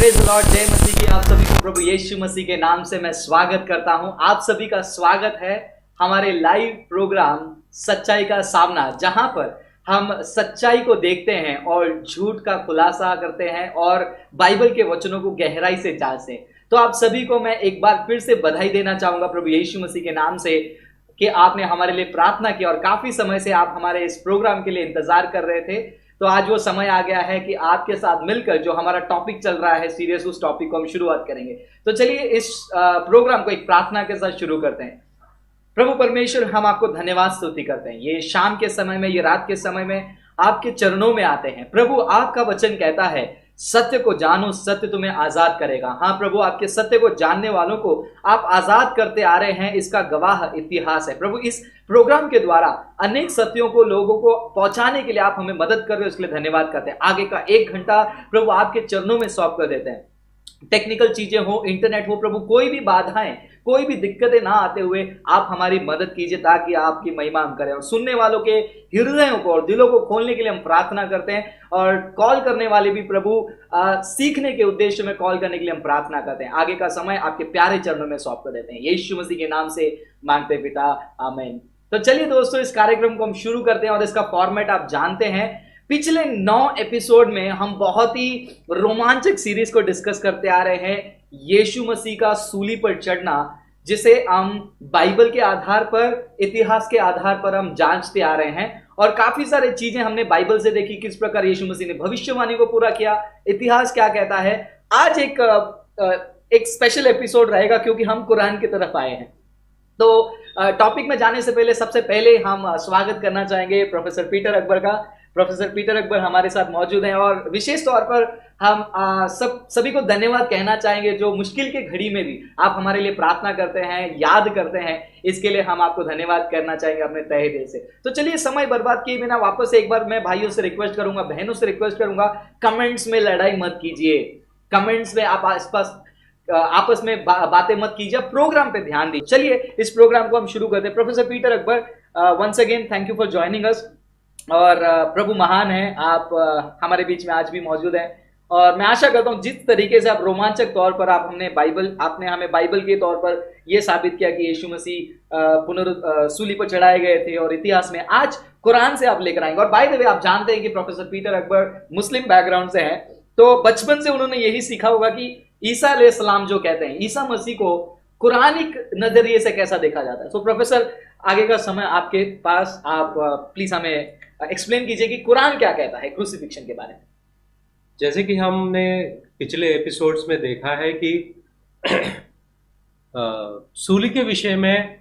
Praise the Lord, जय मसीह की। आप सभी को प्रभु यीशु मसीह के नाम से मैं स्वागत करता हूं। आप सभी का स्वागत है हमारे लाइव प्रोग्राम सच्चाई का सामना, जहां पर हम सच्चाई को देखते हैं और झूठ का खुलासा करते हैं और बाइबल के वचनों को गहराई से जांचते हैं। तो आप सभी को मैं एक बार फिर से बधाई देना चाहूंगा प्रभु यीशु मसीह के नाम से कि आपने हमारे लिए प्रार्थना की और काफी समय से आप हमारे इस प्रोग्राम के लिए इंतजार कर रहे थे। तो आज वो समय आ गया है कि आपके साथ मिलकर जो हमारा टॉपिक चल रहा है सीरियस, उस टॉपिक को हम शुरुआत करेंगे। तो चलिए इस प्रोग्राम को एक प्रार्थना के साथ शुरू करते हैं। प्रभु परमेश्वर, हम आपको धन्यवाद स्तुति करते हैं। ये शाम के समय में, ये रात के समय में आपके चरणों में आते हैं। प्रभु, आपका वचन कहता है सत्य को जानो, सत्य तुम्हें आजाद करेगा। हाँ प्रभु, आपके सत्य को जानने वालों को आप आजाद करते आ रहे हैं, इसका गवाह इतिहास है। प्रभु, इस प्रोग्राम के द्वारा अनेक सत्यों को लोगों को पहुंचाने के लिए आप हमें मदद कर रहे हो, इसके लिए धन्यवाद करते हैं। आगे का 1 घंटा प्रभु आपके चरणों में सौंप कर देते हैं। टेक्निकल चीजें हो, इंटरनेट हो, प्रभु कोई भी बाधाएं, कोई भी दिक्कतें ना आते हुए आप हमारी मदद कीजिए, ताकि आपकी महिमा हम करें। और सुनने वालों के हृदयों को और दिलों को खोलने के लिए हम प्रार्थना करते हैं। और कॉल करने वाले भी प्रभु सीखने के उद्देश्य में कॉल करने के लिए हम प्रार्थना करते हैं। आगे का समय आपके प्यारे चरणों में सौंप कर देते हैं। यीशु मसीह के नाम से मांगते पिता, आमीन। तो चलिए दोस्तों, इस कार्यक्रम को हम शुरू करते हैं और इसका फॉर्मेट आप जानते हैं। पिछले 9 एपिसोड में हम बहुत ही रोमांचक सीरीज को डिस्कस करते आ रहे हैं, यीशु मसीह का सूली पर चढ़ना, जिसे हम बाइबल के आधार पर, इतिहास के आधार पर हम जांचते आ रहे हैं। और काफी सारी चीजें हमने बाइबल से देखी, किस प्रकार यीशु मसीह ने भविष्यवाणी को पूरा किया, इतिहास क्या कहता है। आज एक स्पेशल एपिसोड रहेगा क्योंकि हम कुरान की तरफ आए हैं। तो टॉपिक में जाने से पहले सबसे पहले हम स्वागत करना चाहेंगे प्रोफेसर पीटर अकबर का। प्रोफेसर पीटर अकबर हमारे साथ मौजूद हैं और विशेष तौर पर हम सभी को धन्यवाद कहना चाहेंगे, जो मुश्किल के घड़ी में भी आप हमारे लिए प्रार्थना करते हैं, याद करते हैं। इसके लिए हम आपको धन्यवाद करना चाहेंगे अपने तहे दिल से। तो चलिए समय बर्बाद किए बिना वापस से एक बार मैं भाइयों से रिक्वेस्ट करूंगा, बहनों से रिक्वेस्ट करूंगा, कमेंट्स में लड़ाई मत कीजिए। कमेंट्स में आप आपस में बातें मत कीजिए, प्रोग्राम पे ध्यान दीजिए। चलिए इस प्रोग्राम को हम शुरू करते हैं। Professor Peter Akbar, once again thank you for joining us. और प्रभु महान है, आप हमारे बीच में आज भी मौजूद हैं। और मैं आशा करता हूं जिस तरीके से आप रोमांचक तौर पर आपने हमें बाइबल के तौर पर यह साबित किया कि यीशु मसीह सूली पर चढ़ाए गए थे, और इतिहास में आज कुरान से आप लेकर आएंगे। और बाय द वे, आप जानते हैं कि प्रोफेसर पीटर अकबर मुस्लिम बैकग्राउंड से हैं, तो बचपन से उन्होंने यही सीखा होगा कि ईसा अलैहिस्सलाम जो कहते हैं, ईसा मसीह को कुरानिक नजरिए से कैसा देखा जाता है। सो प्रोफेसर, आगे का समय आपके पास, आप प्लीज हमें एक्सप्लेन कीजिए कि कुरान क्या कहता है क्रूसिफिक्शन के बारे में। जैसे कि हमने पिछले एपिसोड्स में देखा है कि सूली के विषय में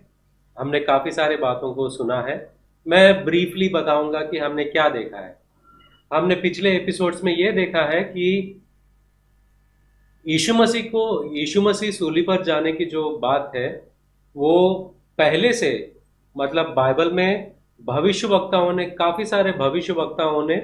हमने काफी सारे बातों को सुना है। मैं ब्रीफली बताऊंगा कि हमने क्या देखा है। हमने पिछले एपिसोड्स में यह देखा है कि यीशु मसीह सूली पर जाने की जो बात है, वो पहले से, मतलब बाइबल में काफी सारे भविष्यवक्ताओं ने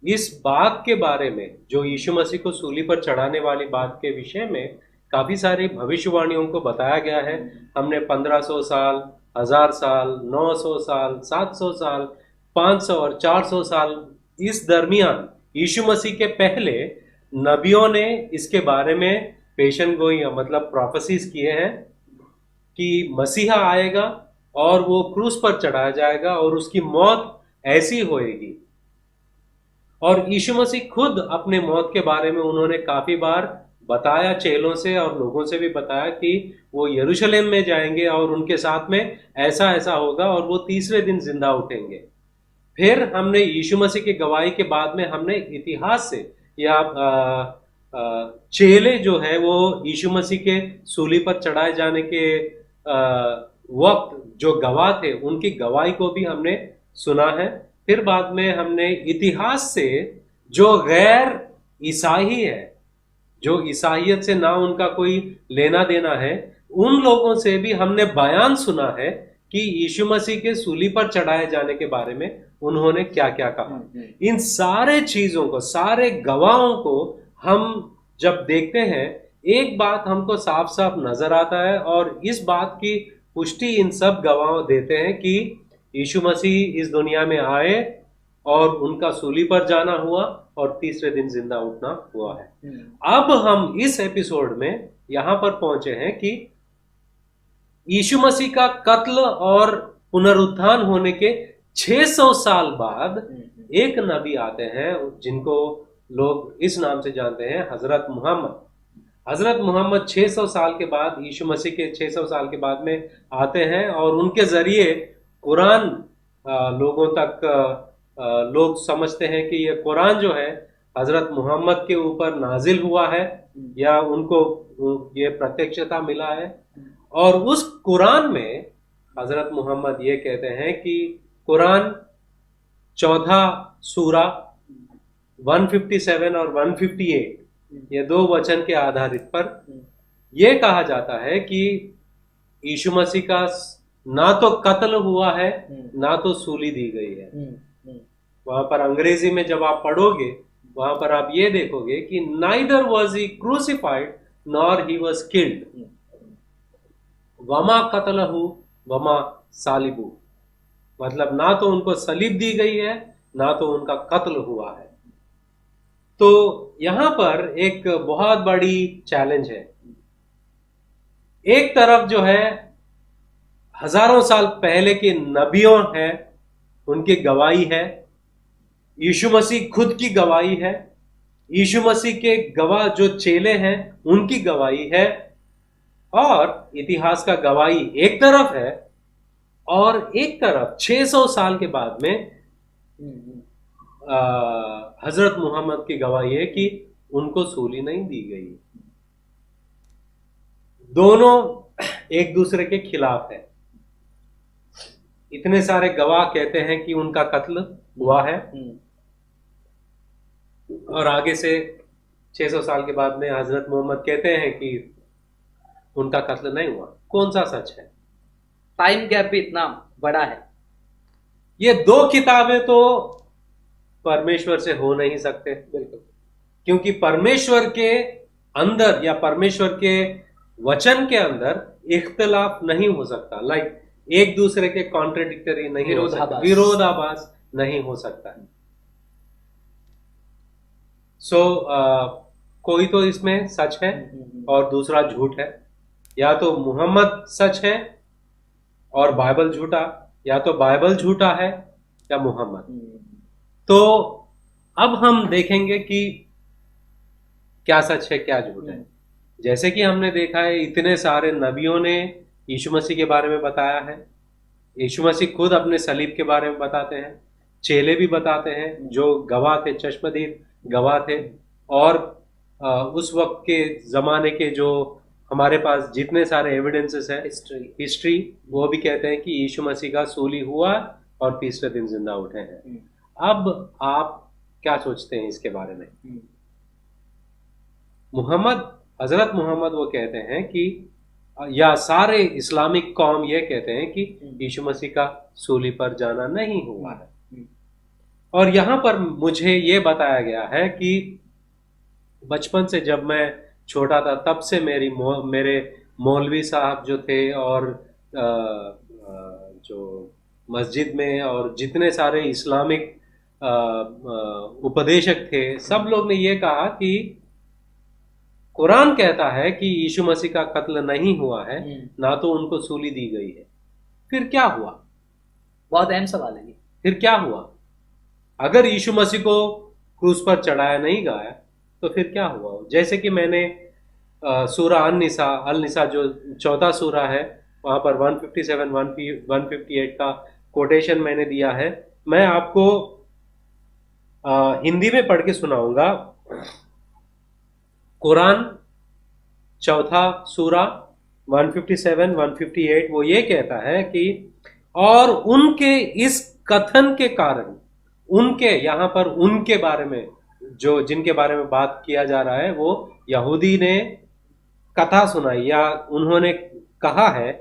इस बात के बारे में, जो यीशु मसीह को सूली पर चढ़ाने वाली बात के विषय में काफी सारी भविष्यवाणियों को बताया गया है। हमने 1500 साल, 1000 साल, 900 साल, 700 साल, 500 और 400 साल, इस दरमियान यीशु मसीह के पहले नबियों ने इसके बारे में पेशन गोई, मतलब प्रोफेसीज किए हैं कि मसीहा आएगा और वो क्रूस पर चढ़ाया जाएगा और उसकी मौत ऐसी होएगी। और यीशु मसीह खुद अपने मौत के बारे में उन्होंने काफी बार बताया, चेलों से और लोगों से भी बताया कि वो यरूशलेम में जाएंगे और उनके साथ में ऐसा ऐसा होगा और वो तीसरे दिन जिंदा उठेंगे। फिर हमने यीशु मसीह की गवाही के बाद में हमने इतिहास से, या चेले जो है वो यीशु मसीह के सूली पर चढ़ाए जाने के वक्त जो गवाह थे, उनकी गवाही को भी हमने सुना है। फिर बाद में हमने इतिहास से जो गैर ईसाई है, जो ईसाइयत से ना उनका कोई लेना देना है, उन लोगों से भी हमने बयान सुना है कि यीशु मसीह के सूली पर चढ़ाए जाने के बारे में उन्होंने क्या क्या कहा। इन सारे चीजों को, सारे गवाहों को हम जब देखते हैं, एक बात हमको साफ साफ नजर आता है, और इस बात की पुष्टि इन सब गवाहों देते हैं कि यीशु मसीह इस दुनिया में आए, और उनका सूली पर जाना हुआ और तीसरे दिन जिंदा उठना हुआ है। अब हम इस एपिसोड में यहां पर पहुंचे हैं कि यीशु मसीह का कत्ल और पुनरुत्थान होने के 600 साल बाद एक नबी आते हैं जिनको लोग इस नाम से जानते हैं, हजरत मोहम्मद। हजरत मोहम्मद 600 साल के बाद, यीशु मसीह के 600 साल के बाद में आते हैं और उनके जरिए कुरान लोगों तक, लोग समझते हैं कि ये कुरान जो है हजरत मोहम्मद के ऊपर नाजिल हुआ है या उनको ये प्रत्यक्षता मिला है। और उस कुरान में हजरत मोहम्मद ये कहते हैं कि कुरान 14 सूरा 157 और 158 ये दो वचन के आधारित पर यह कहा जाता है कि यीशु मसीह का ना तो कत्ल हुआ है ना तो सूली दी गई है। वहां पर अंग्रेजी में जब आप पढ़ोगे वहां पर आप ये देखोगे कि neither was he crucified nor he was killed, वमा कतलहु वमा सालिबू, मतलब ना तो उनको सलीब दी गई है ना तो उनका कत्ल हुआ है। तो यहां पर एक बहुत बड़ी चैलेंज है। एक तरफ जो है हजारों साल पहले के नबियों हैं, उनकी गवाही है, यीशु मसीह खुद की गवाही है, यीशु मसीह के गवाह जो चेले हैं उनकी गवाही है, और इतिहास का गवाही एक तरफ है, और एक तरफ 600 साल के बाद में हजरत मोहम्मद की गवाही है कि उनको सूली नहीं दी गई। दोनों एक दूसरे के खिलाफ है। इतने सारे गवाह कहते हैं कि उनका कत्ल हुआ है, और आगे से 600 साल के बाद में हजरत मोहम्मद कहते हैं कि उनका कत्ल नहीं हुआ। कौन सा सच है? टाइम गैप भी इतना बड़ा है। ये दो किताबें तो परमेश्वर से हो नहीं सकते, बिल्कुल, क्योंकि परमेश्वर के अंदर या परमेश्वर के वचन के अंदर इख्तिलाफ नहीं हो सकता। लाइक एक दूसरे के कॉन्ट्रडिक्टरी नहीं हो सकता, विरोधाभास नहीं हो सकता है। सो कोई तो इसमें सच है और दूसरा झूठ है। या तो मुहम्मद सच है और बाइबल झूठा, या तो बाइबल झूठा है या मुहम्मद। तो अब हम देखेंगे कि क्या सच है क्या झूठ है। जैसे कि हमने देखा है इतने सारे नबियों ने यीशु मसीह के बारे में बताया है, यीशु मसीह खुद अपने सलीब के बारे में बताते हैं, चेले भी बताते हैं जो गवाह थे, चश्मदीद गवाह थे, और उस वक्त के जमाने के जो हमारे पास जितने सारे एविडेंसेस हैं, हिस्ट्री, वो भी कहते हैं कि यीशु मसीह का सूली हुआ और तीसरे दिन जिंदा उठे हैं। अब आप क्या सोचते हैं इसके बारे में? हजरत मोहम्मद वो कहते हैं कि, या सारे इस्लामिक कौम ये कहते हैं कि यीशु मसीह का सूली पर जाना नहीं हुआ है। और यहाँ पर मुझे ये बताया गया है कि बचपन से जब मैं छोटा था तब से मेरे मौलवी साहब जो थे और जो मस्जिद में और जितने सारे इस्लामिक उपदेशक थे, सब लोग ने ये कहा कि कुरान कहता है कि यीशु मसीह का कत्ल नहीं हुआ है, ना तो उनको सूली दी गई है। फिर क्या हुआ? बहुत अहम सवाल है। फिर क्या हुआ? अगर यीशु मसीह को क्रूस पर चढ़ाया नहीं गया तो फिर क्या हुआ? जैसे कि मैंने सूरा अल निसा जो 14 सूरा है वहां पर 157 158 का कोटेशन मैंने दिया है। मैं आपको हिंदी में पढ़ के सुनाऊंगा। कुरान 4 सूरा 157 158 वो ये कहता है कि और उनके इस कथन के कारण, उनके यहाँ पर उनके बारे में जो जिनके बारे में बात किया जा रहा है वो यहूदी ने कथा सुनाई या उन्होंने कहा है,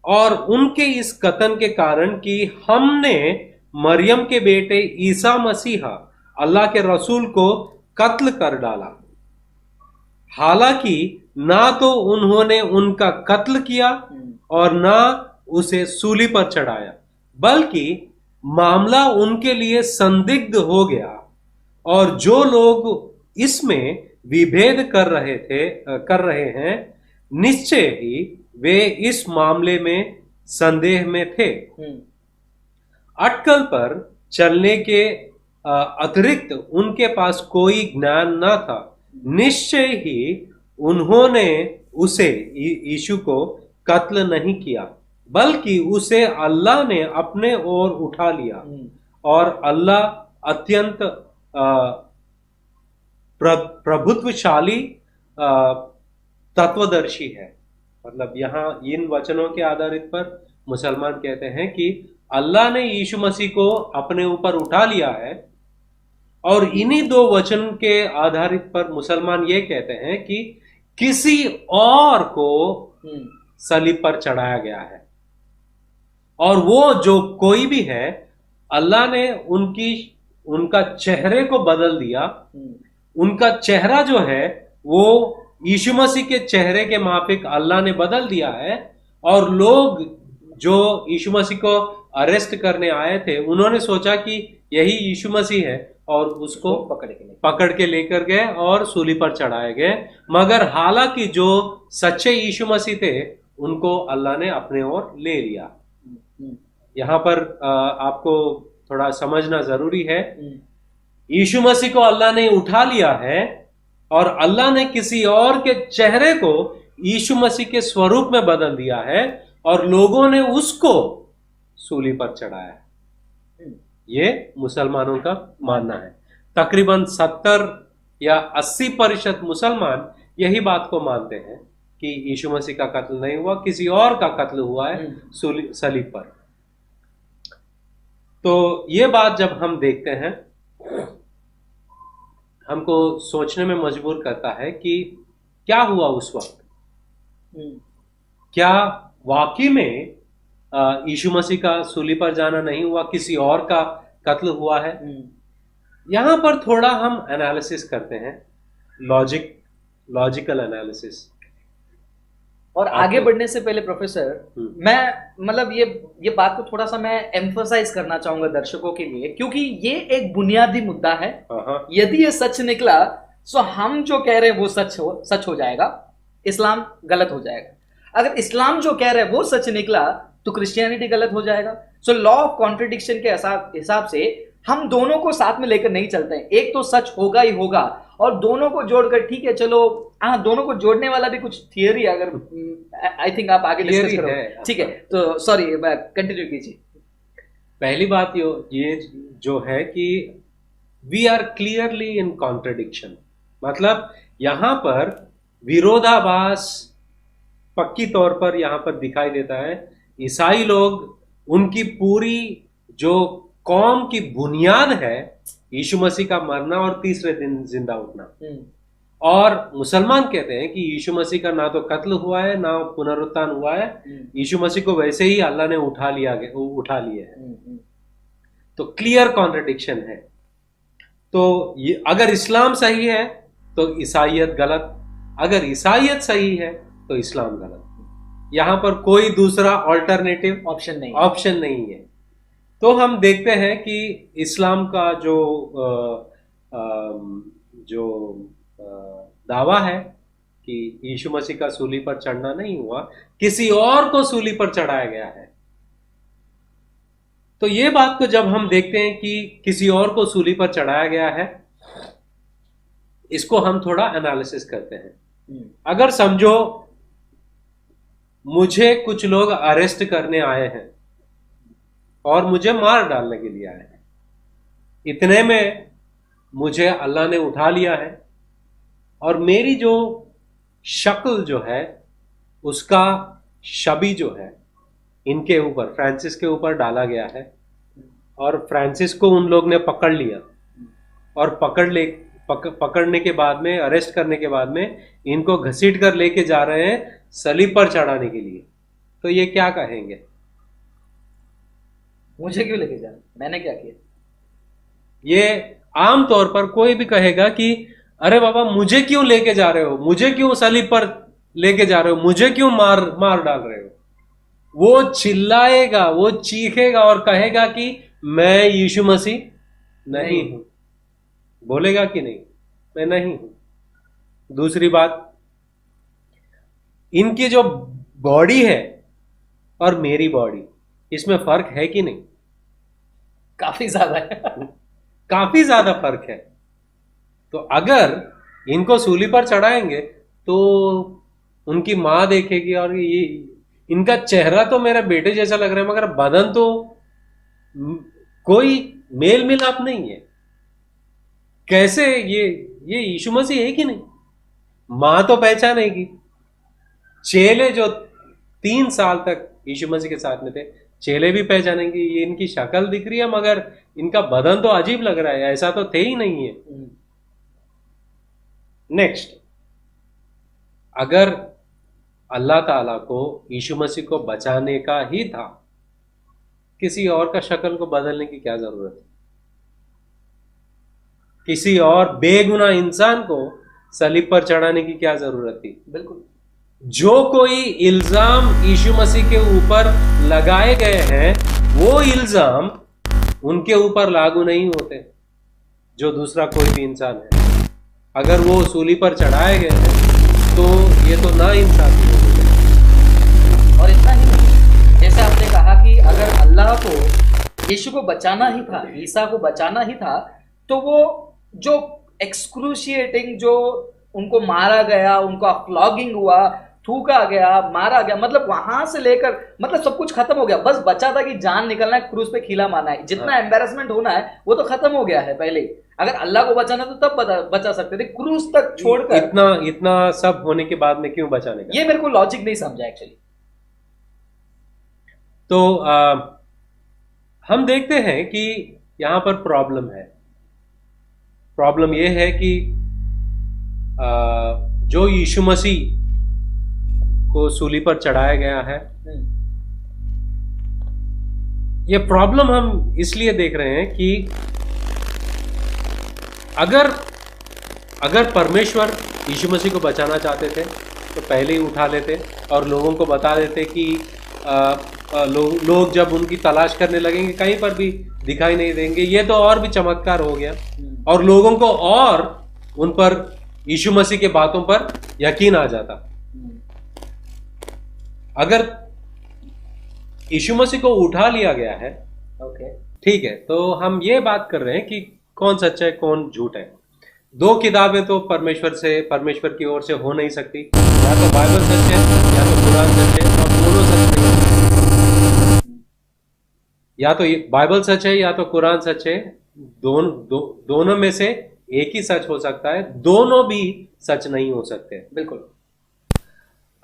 और उनके इस कथन के कारण कि हमने मरियम के बेटे ईसा मसीहा अल्लाह के रसूल को कत्ल कर डाला। हालांकि ना तो उन्होंने उनका कत्ल किया और ना उसे सूली पर चढ़ाया, बल्कि मामला उनके लिए संदिग्ध हो गया और जो लोग इसमें विभेद कर रहे हैं, निश्चय ही वे इस मामले में संदेह में थे। अटकल पर चलने के अतिरिक्त उनके पास कोई ज्ञान न था। निश्चय ही उन्होंने उसे, यीशु को कत्ल नहीं किया, बल्कि उसे अल्लाह ने अपने ओर उठा लिया। और अल्लाह अत्यंत प्रभुत्वशाली तत्वदर्शी है। मतलब यहाँ इन वचनों के आधारित पर मुसलमान कहते हैं कि अल्लाह ने यीशु मसीह को अपने ऊपर उठा लिया है, और इन्हीं दो वचन के आधारित पर मुसलमान ये कहते हैं कि किसी और को सलीब पर चढ़ाया गया है। और वो जो कोई भी है, अल्लाह ने उनका चेहरे को बदल दिया। उनका चेहरा जो है वो यीशु मसीह के चेहरे के माफिक अल्लाह ने बदल दिया है। और लोग जो यीशु मसीह को अरेस्ट करने आए थे, उन्होंने सोचा कि यही यीशु मसीह है और उसको पकड़ के लेकर गए और सूली पर चढ़ाए गए। मगर हालांकि जो सच्चे यीशु मसीह थे, उनको अल्लाह ने अपने ओर ले लिया। यहाँ पर आपको थोड़ा समझना जरूरी है, यीशु मसीह को अल्लाह ने उठा लिया है और अल्लाह ने किसी और के चेहरे को यीशु मसीह के स्वरूप में बदल दिया है और लोगों ने उसको सूली पर चढ़ाया है। ये मुसलमानों का मानना है। तकरीबन 70 या 80% मुसलमान यही बात को मानते हैं कि यीशु मसीह का कत्ल नहीं हुआ, किसी और का कत्ल हुआ है सलीब पर। तो ये बात जब हम देखते हैं, हमको सोचने में मजबूर करता है कि क्या हुआ उस वक्त। क्या वाकई में यीशु मसीह का सूली पर जाना नहीं हुआ, किसी और का कत्ल हुआ है? यहां पर थोड़ा हम एनालिसिस करते हैं, लॉजिकल एनालिसिस। और आगे बढ़ने से पहले प्रोफेसर, मैं मतलब ये बात को थोड़ा सा मैं एम्फसाइज करना चाहूंगा दर्शकों के लिए, क्योंकि ये एक बुनियादी मुद्दा है। यदि ये सच निकला तो हम जो कह रहे हैं वो सच हो जाएगा, इस्लाम गलत हो जाएगा। अगर इस्लाम जो कह रहे हैं वो सच निकला तो क्रिश्चियनिटी गलत हो जाएगा। सो लॉ ऑफ कॉन्ट्रडिक्शन के हिसाब से हम दोनों को साथ में लेकर नहीं चलते हैं। एक तो सच होगा ही होगा, और दोनों को जोड़कर, ठीक है चलो, हाँ दोनों को जोड़ने वाला भी कुछ थियरी, अगर आई थिंक आप आगे डिस्कस करो, ठीक है? तो सॉरी, कंटिन्यू कीजिए। पहली बात ये जो है कि we are clearly in contradiction. मतलब यहां पर विरोधाभास पक्की तौर पर यहां पर दिखाई देता है। ईसाई लोग, उनकी पूरी जो कौम की बुनियाद है यीशु मसीह का मरना और तीसरे दिन जिंदा उठना। और मुसलमान कहते हैं कि यीशु मसीह का ना तो कत्ल हुआ है ना पुनरुत्थान हुआ है, यीशु मसीह को वैसे ही अल्लाह ने उठा लिए है। तो क्लियर कॉन्ट्रडिक्शन है। तो अगर इस्लाम सही है तो ईसाइयत गलत, अगर ईसाइयत सही है तो इस्लाम गलत। यहां पर कोई दूसरा ऑल्टरनेटिव ऑप्शन नहीं है। तो हम देखते हैं कि इस्लाम का जो दावा है कि यीशु मसीह का सूली पर चढ़ना नहीं हुआ, किसी और को सूली पर चढ़ाया गया है। तो ये बात को जब हम देखते हैं कि किसी और को सूली पर चढ़ाया गया है, इसको हम थोड़ा एनालिसिस करते हैं। अगर समझो मुझे कुछ लोग अरेस्ट करने आए हैं और मुझे मार डालने के लिए आए हैं, इतने में मुझे अल्लाह ने उठा लिया है और मेरी जो शक्ल जो है उसका छवि जो है इनके ऊपर, फ्रांसिस के ऊपर डाला गया है। और फ्रांसिस को उन लोग ने पकड़ लिया और पकड़ने के बाद में, अरेस्ट करने के बाद में इनको घसीट कर लेके जा रहे हैं सलीब पर चढ़ाने के लिए। तो ये क्या कहेंगे? मुझे क्यों लेके जा रहे, मैंने क्या किया? ये आम तौर पर कोई भी कहेगा कि अरे बाबा मुझे क्यों लेके जा रहे हो, मुझे क्यों सलीब पर लेके जा रहे हो, मुझे क्यों मार डाल रहे हो। वो चिल्लाएगा, वो चीखेगा और कहेगा कि मैं यीशु मसीह नहीं हूं, बोलेगा कि नहीं? मैं नहीं हूं। दूसरी बात, इनकी जो बॉडी है और मेरी बॉडी, इसमें फर्क है कि नहीं? काफी ज्यादा है। काफी ज्यादा फर्क है। तो अगर इनको सूली पर चढ़ाएंगे तो उनकी मां देखेगी और ये इनका चेहरा तो मेरे बेटे जैसा लग रहा है, मगर बदन तो कोई मेल मिलाप नहीं है। कैसे ये यीशु मसीह है कि नहीं? मां तो पहचानेगी। चेले जो 3 साल तक यीशु मसीह के साथ में थे, चेले भी पहचानेंगे ये इनकी शक्ल दिख रही है मगर इनका बदन तो अजीब लग रहा है, ऐसा तो थे ही नहीं है। नेक्स्ट, अगर अल्लाह ताला को यीशु मसीह को बचाने का ही था, किसी और का शक्ल को बदलने की क्या जरूरत है? किसी और बेगुनाह इंसान को सलीब पर चढ़ाने की क्या जरूरत थी? बिल्कुल। जो कोई इल्जाम यीशु मसीह के ऊपर लगाए गए हैं, वो इल्जाम उनके ऊपर लागू नहीं होते जो दूसरा कोई भी इंसान है। अगर वो सूली पर चढ़ाए गए हैं तो ये तो ना इंसाफी हो गई। और इतना ही नहीं, जैसे आपने कहा कि अगर अल्लाह को यीशु को बचाना ही था, ईसा को बचाना ही था, तो वो जो एक्सक्रूशिएटिंग, जो उनको मारा गया, उनका फ्लॉगिंग हुआ, थूका गया, मारा गया, मतलब वहां से लेकर मतलब सब कुछ खत्म हो गया। बस बचा था कि जान निकलना है, क्रूज पे खीला मारना है। जितना एम्बेरसमेंट होना है वो तो खत्म हो गया है पहले ही। अगर अल्लाह को बचाना तो तब बचा सकते थे, क्रूज तक छोड़कर। इतना सब होने के बाद में क्यों बचाने का? ये मेरे को लॉजिक नहीं समझा एक्चुअली। तो हम देखते हैं कि यहां पर प्रॉब्लम है। प्रॉब्लम यह है कि जो यीशु मसीह को सूली पर चढ़ाया गया है, ये प्रॉब्लम हम इसलिए देख रहे हैं कि अगर परमेश्वर यीशु मसीह को बचाना चाहते थे तो पहले ही उठा लेते और लोगों को बता देते कि लोग जब उनकी तलाश करने लगेंगे कहीं पर भी दिखाई नहीं देंगे। ये तो और भी चमत्कार हो गया और लोगों को और उन पर यीशु मसीह के बातों पर यकीन आ जाता। अगर यीशु मसीह को उठा लिया गया है, ठीक है, तो हम ये बात कर रहे हैं कि कौन सच्चा है कौन झूठ है। 2 किताबें तो परमेश्वर की ओर से हो नहीं सकती। या तो बाइबल सच है या तो कुरान सच है, और दोनों सच नहीं। या तो बाइबल सच है या तो कुरान सच है। दोनों में से एक ही सच हो सकता है, दोनों भी सच नहीं हो सकते। बिल्कुल।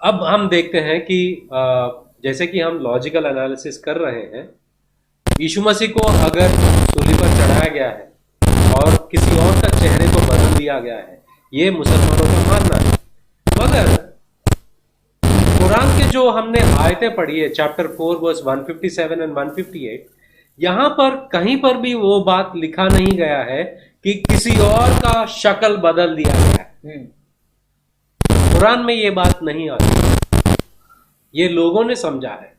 अब हम देखते हैं कि जैसे कि हम लॉजिकल एनालिसिस कर रहे हैं, यीशु मसीह को अगर सूली पर चढ़ाया गया है और किसी और का चेहरे को बदल दिया गया है, ये मुसलमानों का मानना है। मगर कुरान के जो हमने आयतें पढ़ी है, चैप्टर 4 वर्स 157 एंड 158, यहां पर कहीं पर भी वो बात लिखा नहीं गया है कि किसी और का शक्ल बदल दिया गया है। कुरान में ये बात नहीं आती, ये लोगों ने समझा है।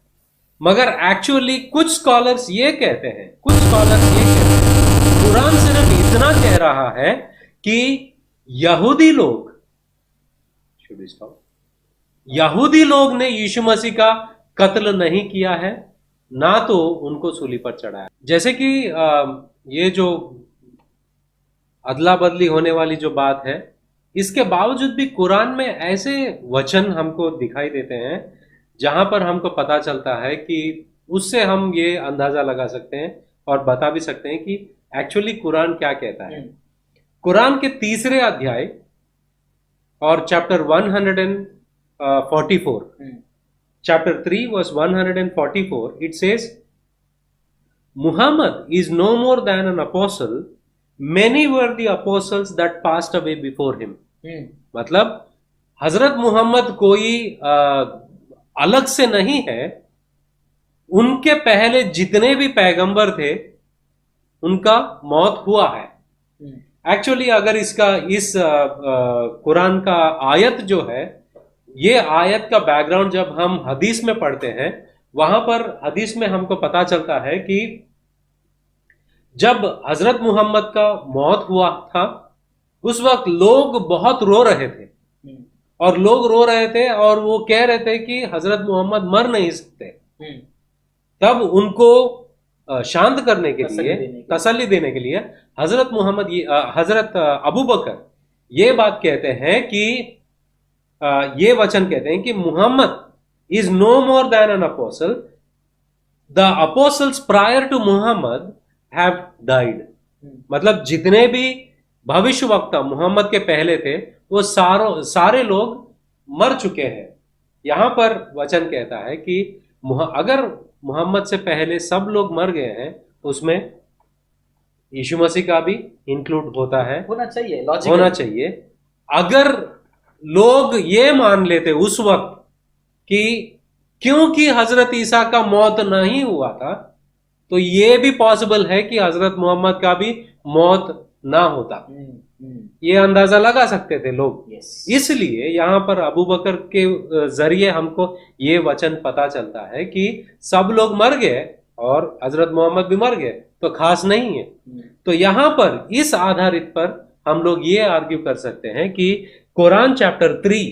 मगर एक्चुअली कुछ स्कॉलर्स ये कहते हैं, कुरान सिर्फ इतना कह रहा है कि यहूदी लोग ने यीशु मसीह का कत्ल नहीं किया है, ना तो उनको सूली पर चढ़ाया। जैसे कि ये जो अदला बदली होने वाली जो बात है, इसके बावजूद भी कुरान में ऐसे वचन हमको दिखाई देते हैं जहां पर हमको पता चलता है कि उससे हम ये अंदाजा लगा सकते हैं और बता भी सकते हैं कि एक्चुअली कुरान क्या कहता है। कुरान के 3 अध्याय और chapter 144, chapter 3 verse 144, it says, Muhammad is no more than an apostle, many were the apostles that passed away before him. मतलब हजरत मुहम्मद कोई अलग से नहीं है, उनके पहले जितने भी पैगंबर थे उनका मौत हुआ है। एक्चुअली अगर इस कुरान का आयत जो है, ये आयत का बैकग्राउंड जब हम हदीस में पढ़ते हैं, वहां पर हदीस में हमको पता चलता है कि जब हजरत मोहम्मद का मौत हुआ था उस वक्त लोग बहुत रो रहे थे, और लोग रो रहे थे और वो कह रहे थे कि हजरत मोहम्मद मर नहीं सकते। तब उनको शांत करने के लिए, तसल्ली देने के लिए हजरत मोहम्मद हजरत अबू बकर ये बात कहते हैं कि ये वचन कहते हैं कि Mohammed is no more than an apostle, the apostles prior to Mohammed have died. मतलब जितने भी भविष्यवक्ता मोहम्मद के पहले थे वो सारे लोग मर चुके हैं। यहां पर वचन कहता है कि अगर मोहम्मद से पहले सब लोग मर गए हैं उसमें यीशु मसीह का भी इंक्लूड होता है, होना चाहिए, होना चाहिए। अगर लोग ये मान लेते उस वक्त कि क्योंकि हजरत ईसा का मौत नहीं हुआ था तो ये भी पॉसिबल है कि हजरत मोहम्मद का भी मौत ना होता, ये अंदाजा लगा सकते थे लोग। इसलिए यहां पर अबू बकर के जरिए हमको ये वचन पता चलता है कि सब लोग मर गए और हजरत मोहम्मद भी मर गए तो खास नहीं है। तो यहां पर इस आधारित पर हम लोग ये आर्ग्यू कर सकते हैं कि कुरान चैप्टर 3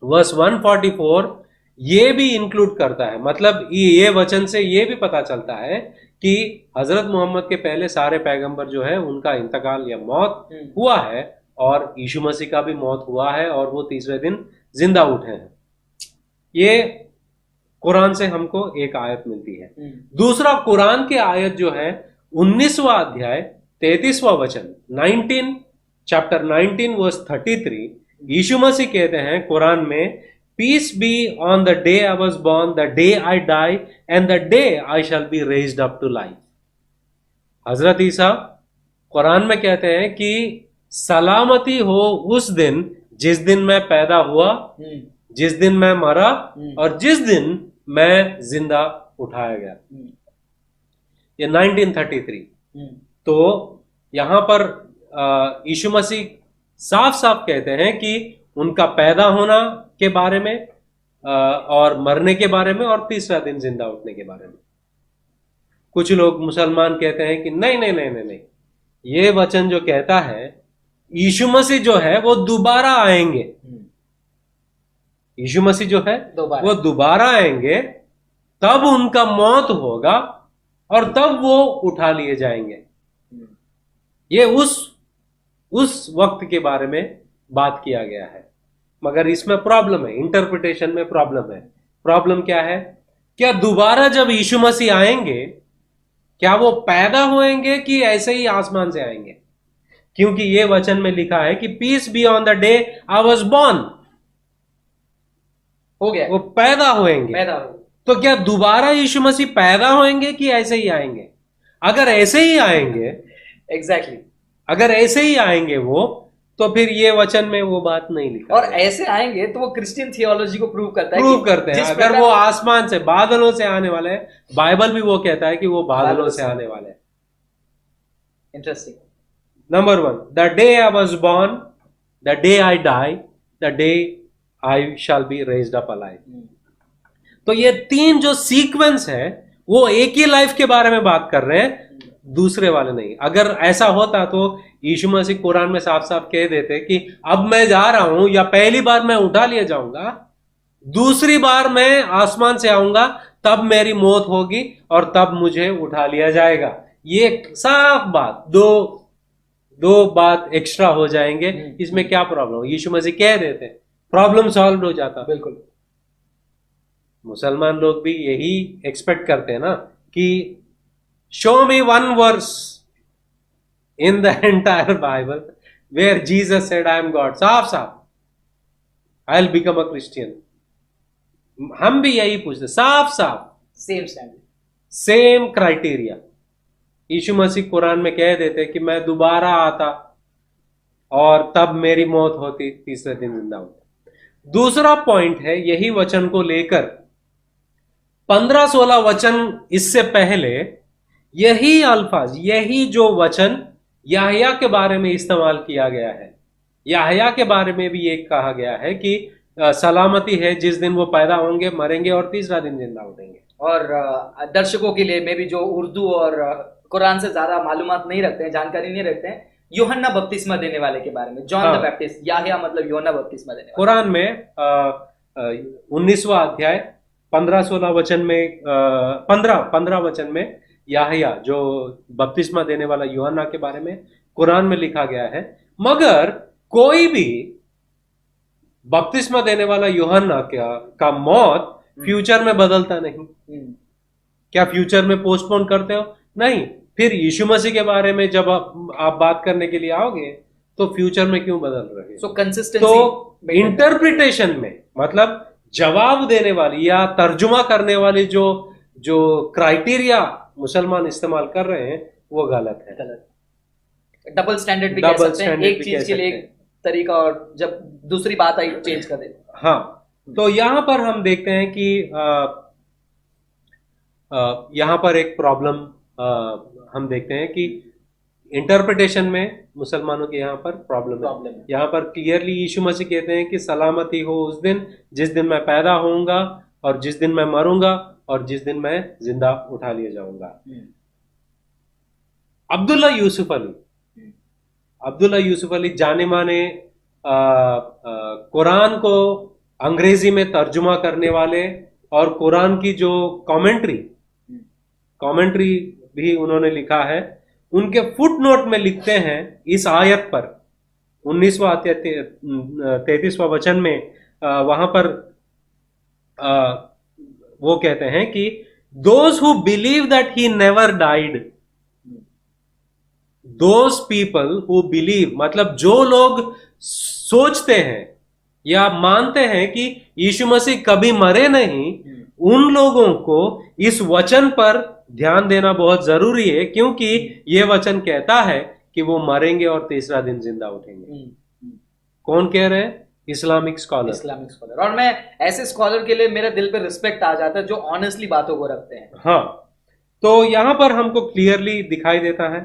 वर्स 144 ये भी इंक्लूड करता है। मतलब ये वचन से ये भी पता चलता है कि हजरत मोहम्मद के पहले सारे पैगंबर जो है उनका इंतकाल या मौत हुआ है और यीशु मसीह का भी मौत हुआ है और वो तीसरे दिन जिंदा उठे हैं। ये कुरान से हमको एक आयत मिलती है। दूसरा कुरान के आयत जो है 19वां अध्याय 33वां वचन, चैप्टर 19 वर्स 33, यीशु मसीह कहते हैं कुरान में, Peace be on the day I was born, the day I die, and the day I shall be raised up to life. हजरत ईसा कुरान में कहते हैं कि सलामती हो उस दिन जिस दिन मैं पैदा हुआ, जिस दिन मैं मरा और जिस दिन मैं जिंदा उठाया गया। ये 1933। तो यहां पर यीशु मसीह साफ साफ कहते हैं कि उनका पैदा होना के बारे में और मरने के बारे में और तीसरा दिन जिंदा उठने के बारे में। कुछ लोग मुसलमान कहते हैं कि नहीं नहीं नहीं नहीं नहीं, ये वचन जो कहता है यीशु मसीह जो है वो दोबारा आएंगे, यीशु मसीह जो है वो दोबारा आएंगे, तब उनका मौत होगा और तब वो उठा लिए जाएंगे। ये उस वक्त के बारे में बात किया गया है। मगर इसमें प्रॉब्लम है, इंटरप्रिटेशन में प्रॉब्लम है। प्रॉब्लम क्या है? क्या दोबारा जब यीशु मसीह आएंगे क्या वो पैदा होएंगे कि ऐसे ही आसमान से आएंगे? क्योंकि ये वचन में लिखा है कि peace be on the day I was born, हो गया, वो पैदा होएंगे। तो क्या दोबारा यीशु मसीह पैदा होएंगे कि ऐसे ही आएंगे? अगर ऐसे ही आएंगे, एग्जैक्टली अगर ऐसे ही आएंगे वो, तो फिर ये वचन में वो बात नहीं लिखा। और ऐसे आएंगे तो वो क्रिश्चियन थियोलॉजी को प्रूव करता है, प्रूव करते हैं। अगर वो आसमान से बादलों से आने वाले हैं, बाइबल भी वो कहता है कि वो बादलों से आने वाले हैं। Interesting. Number 1, the day I was born, the day I die, the day I shall be raised up alive. तो ये 3 जो सीक्वेंस है वो एक ही लाइफ के बारे में बात कर रहे हैं, दूसरे वाले नहीं। अगर ऐसा होता तो यीशु मसीह कुरान में साफ साफ कह देते कि अब मैं जा रहा हूं, या पहली बार मैं उठा लिया जाऊंगा, दूसरी बार मैं आसमान से आऊंगा, तब मेरी मौत होगी और तब मुझे उठा लिया जाएगा। ये साफ बात, दो बात एक्स्ट्रा हो जाएंगे, इसमें क्या प्रॉब्लम? यीशु मसीह कह देते, प्रॉब्लम सॉल्व हो जाता। बिल्कुल। मुसलमान लोग भी यही एक्सपेक्ट करते हैं ना कि show me one verse in the entire Bible where Jesus said I am God. साफ साफ, I'll become a Christian. हम भी यही पूछते, साफ साफ, सेम स्टैंडर्ड, सेम क्राइटेरिया। यीशु मसीह कुरान में कह देते कि मैं दोबारा आता और तब मेरी मौत होती, तीसरे दिन जिंदा होता। दूसरा पॉइंट है, यही वचन को लेकर 15-16 वचन इससे पहले यही अल्फाज, यही जो वचन याहया के बारे में इस्तेमाल किया गया है। याहया के बारे में भी ये कहा गया है कि सलामती है जिस दिन वो पैदा होंगे, मरेंगे और तीसरा दिन जिंदा उठेंगे। और दर्शकों के लिए मैं भी जो उर्दू और कुरान से ज्यादा मालूमात नहीं रखते हैं, जानकारी नहीं रखते हैं, यूहन्ना बपतिस्मा देने वाले के बारे में, जॉन द हाँ। बैप्टिस्ट, याहिया मतलब यूहन्ना बपतिस्मा देने वाला। कुरान में 19वां अध्याय 15-16 वचन में 15 वचन में याहिया जो बपतिस्मा देने वाला यूहन्ना के बारे में कुरान में लिखा गया है। मगर कोई भी बपतिस्मा देने वाला यूहन्ना का मौत फ्यूचर में बदलता नहीं। क्या फ्यूचर में पोस्टपोन करते हो? नहीं। फिर यीशु मसीह के बारे में जब आप बात करने के लिए आओगे तो फ्यूचर में क्यों बदल रहे हैं? सो कंसिस्टेंसी तो इंटरप्रिटेशन में मतलब जवाब देने वाली या तर्जुमा करने वाली जो क्राइटेरिया मुसलमान इस्तेमाल कर रहे हैं वो गलत है। गलत। डबल स्टैंडर्ड भी कह सकते हैं, एक चीज के लिए एक तरीका और जब दूसरी बात आई चेंज कर देते। हाँ, तो यहां पर हम देखते हैं कि यहां पर एक प्रॉब्लम हम देखते हैं कि इंटरप्रिटेशन में मुसलमानों के यहाँ पर प्रॉब्लम है। यहाँ पर क्लियरली यीशु मसीह कहते हैं कि सलामती हो उस दिन जिस दिन मैं पैदा होऊंगा और जिस दिन मैं मरूंगा और जिस दिन मैं जिंदा उठा लिया जाऊंगा। अब्दुल्ला यूसुफ अली जाने माने कुरान को अंग्रेजी में तर्जुमा करने वाले और कुरान की जो कमेंट्री भी उन्होंने लिखा है। उनके फुटनोट में लिखते हैं इस आयत पर 19वां अध्याय 33वां वचन में वहां पर वो कहते हैं कि those who believe that he never died, those people who believe मतलब जो लोग सोचते हैं या मानते हैं कि यीशु मसीह कभी मरे नहीं, उन लोगों को इस वचन पर ध्यान देना बहुत जरूरी है, क्योंकि यह वचन कहता है कि वो मरेंगे और तीसरा दिन जिंदा उठेंगे। कौन कह रहे हैं? Islamic scholar. और मैं ऐसे स्कॉलर के लिए मेरे दिल पे रिस्पेक्ट आ जाता है जो ऑनेस्टली बातों को रखते हैं। हाँ, तो यहां पर हमको क्लियरली दिखाई देता है।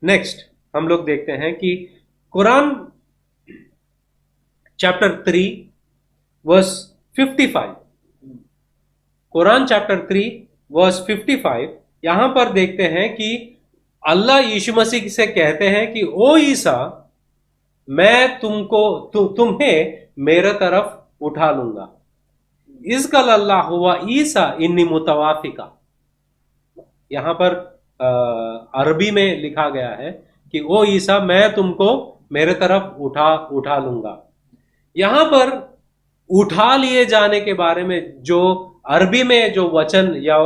नेक्स्ट हम लोग देखते हैं कि Quran chapter 3 verse 55, Quran chapter 3 verse 55, यहां पर देखते हैं कि अल्लाह यीशु मसीह से कहते हैं कि ओ ईसा, मैं तुम्हें मेरे तरफ उठा लूंगा। इसकल अल्लाह हुआ ईसा इन्नी मुतवाफिका। यहां पर अरबी में लिखा गया है कि ओ ईसा, मैं तुमको मेरे तरफ उठा लूंगा। यहां पर उठा लिए जाने के बारे में जो अरबी में जो वचन या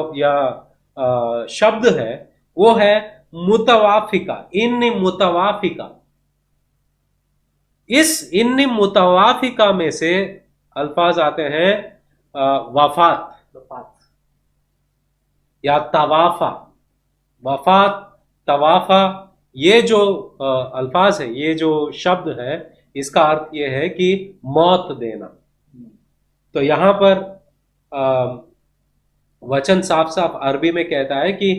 शब्द है वो है मुतवाफिका, इन्नी मुतवाफिका। इस इन्नी मुतवाफिका में से अल्फाज आते हैं वफात या तवाफा। वफात, तवाफा, ये जो अल्फाज है, ये जो शब्द है, इसका अर्थ ये है कि मौत देना। तो यहां पर वचन साफ साफ अरबी में कहता है कि